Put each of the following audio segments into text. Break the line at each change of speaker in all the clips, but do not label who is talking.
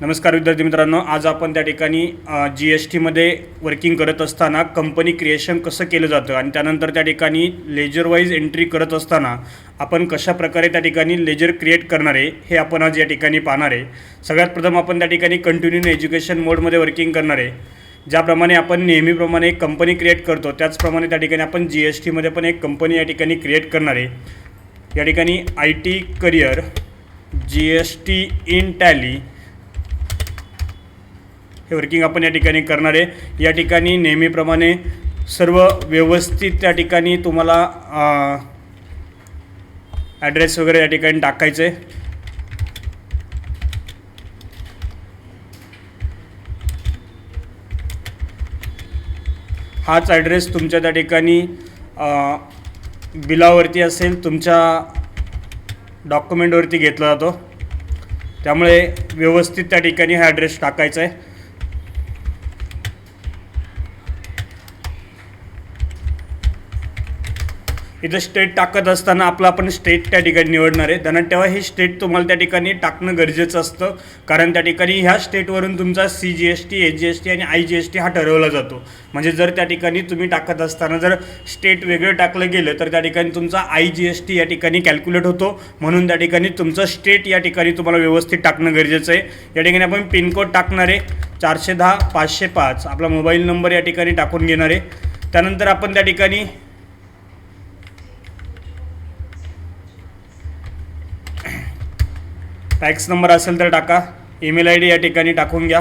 नमस्कार विद्यार्थी मित्रांनो, आज आपण त्या ठिकाणी GSTमध्ये वर्किंग करत असताना कंपनी क्रिएशन कसं केलं जातं आणि त्यानंतर त्या ठिकाणी लेजर वाईज एंट्री करत असताना आपण कशा प्रकारे त्या ठिकाणी लेजर क्रिएट करणार आहे हे आपण आज या ठिकाणी पाहणार आहे। सगळ्यात प्रथम आपण त्या ठिकाणी कंटिन्यू एज्युकेशन मोडमध्ये वर्किंग करणार आहे। ज्याप्रमाणे आपण नेहमीप्रमाणे एक कंपनी क्रिएट करतो त्याचप्रमाणे त्या ठिकाणी आपण GSTमध्ये पण एक कंपनी या ठिकाणी क्रिएट करणार आहे। या ठिकाणी IT career GST in tally हे वर्किंग आपण या ठिकाणी करणार आहे। या ठिकाणी नेहमीप्रमाणे सर्व व्यवस्थित त्या ठिकाणी तुम्हाला ॲड्रेस वगैरे या ठिकाणी टाकायचं आहे। हाच ॲड्रेस तुमच्या त्या ठिकाणी बिलावरती असेल, तुमच्या डॉक्युमेंटवरती घेतला जातो, त्यामुळे व्यवस्थित त्या ठिकाणी हा ॲड्रेस टाकायचा आहे। इथं स्टेट टाकत असताना आपण स्टेट त्या ठिकाणी निवडणार आहे। ध्यानात ठेवा, हे स्टेट तुम्हाला त्या ठिकाणी टाकणं गरजेचं असतं, कारण त्या ठिकाणी ह्या स्टेटवरून तुमचा CGST HGST आणि IGST हा ठरवला जातो। म्हणजे जर त्या ठिकाणी तुम्ही टाकत असताना जर स्टेट वेगळं टाकलं गेलं तर त्या ठिकाणी तुमचा IGST या ठिकाणी कॅल्क्युलेट होतो, म्हणून त्या ठिकाणी तुमचं स्टेट या ठिकाणी तुम्हाला व्यवस्थित टाकणं गरजेचं आहे। या ठिकाणी आपण पिनकोड टाकणार आहे 410 505, आपला मोबाईल नंबर या ठिकाणी टाकून घेणार आहे। त्यानंतर आपण त्या ठिकाणी टॅक्स नंबर असेल तर टाका, ईमेल ID या ठिकाणी टाकून घ्या,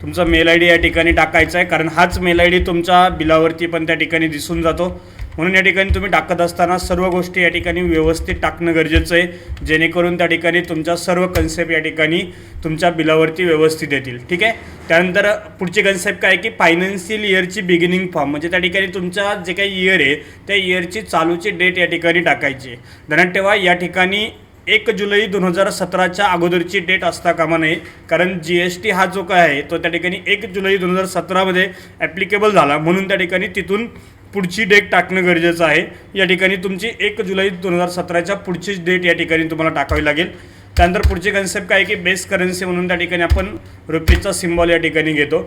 तुमचा मेल ID या ठिकाणी टाकायचा आहे, कारण हाच मेल ID तुमच्या बिलावरती पण त्या ठिकाणी दिसून जातो। म्हणून या ठिकाणी तुम्ही टाकत असताना सर्व गोष्टी या ठिकाणी व्यवस्थित टाकणं गरजेचं आहे, जेणेकरून त्या ठिकाणी तुमच्या सर्व कन्सेप्ट या ठिकाणी तुमच्या बिलावरती व्यवस्थित येतील। ठीक आहे। त्यानंतर पुढची कन्सेप्ट काय की फायनान्शियल इयरची बिगिनिंग फॉर्म, म्हणजे त्या ठिकाणी तुमचा जे काही इयर आहे त्या इयरची चालूची डेट या ठिकाणी टाकायची आहे। ध्यानात ठेवा, या ठिकाणी 1 जुलै 2017च्या अगोदरची डेट असता कामा नये, कारण GST हा जो काय आहे तो त्या ठिकाणी 1 जुलै 2017मध्ये ॲप्लिकेबल झाला, म्हणून त्या ठिकाणी तिथून पुढची डेट टाकणं गरजेचं आहे। या ठिकाणी तुमची 1 जुलै 2017च्या पुढचीच डेट या ठिकाणी तुम्हाला टाकावी लागेल। त्यानंतर पुढची कन्सेप्ट काय की बेस करन्सी, म्हणून त्या ठिकाणी आपण रुपीजचा सिम्बॉल या ठिकाणी घेतो।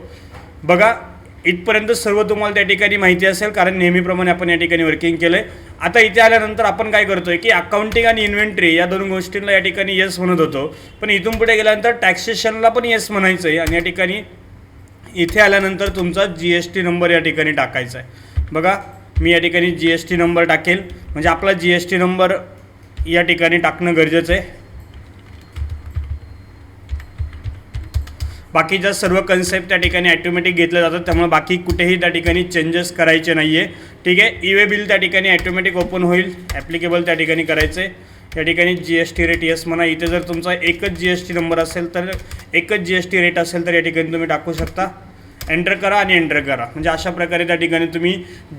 बघा, इथपर्यंत सर्व तुम्हाला त्या ठिकाणी माहिती असेल, कारण नेहमीप्रमाणे आपण या ठिकाणी वर्किंग केलं आहे। आता इथे आल्यानंतर आपण काय करतोय की अकाउंटिंग आणि इन्व्हेंटरी या दोन गोष्टींना या ठिकाणी येस म्हणत होतो, पण इथून पुढे गेल्यानंतर टॅक्सेशनला पण येस म्हणायचं आहे, आणि या ठिकाणी इथे आल्यानंतर तुमचा GST नंबर या ठिकाणी टाकायचा आहे। बघा, मी या ठिकाणी GST नंबर टाकेल, म्हणजे आपला GST नंबर या ठिकाणी टाकणं गरजेचं आहे। बाकीच्या सर्व कन्सेप्ट त्या ठिकाणी ॲटोमॅटिक घेतले जातात, त्यामुळे बाकी कुठेही त्या ठिकाणी चेंजेस करायचे नाही आहे। ठीक आहे। ई वे बिल त्या ठिकाणी ॲटोमॅटिक ओपन होईल, ॲप्लिकेबल त्या ठिकाणी करायचं आहे। या ठिकाणी GST रेट येस म्हणा। इथे जर तुमचा एकच GST नंबर असेल तर एकच GST रेट असेल तर या ठिकाणी तुम्ही टाकू शकता। एंटर करा आणि एंटर करा, म्हणजे अशा प्रकारे त्या ठिकाणी तुम्ही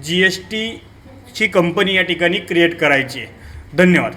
GSTची कंपनी या ठिकाणी क्रिएट करायची आहे। धन्यवाद।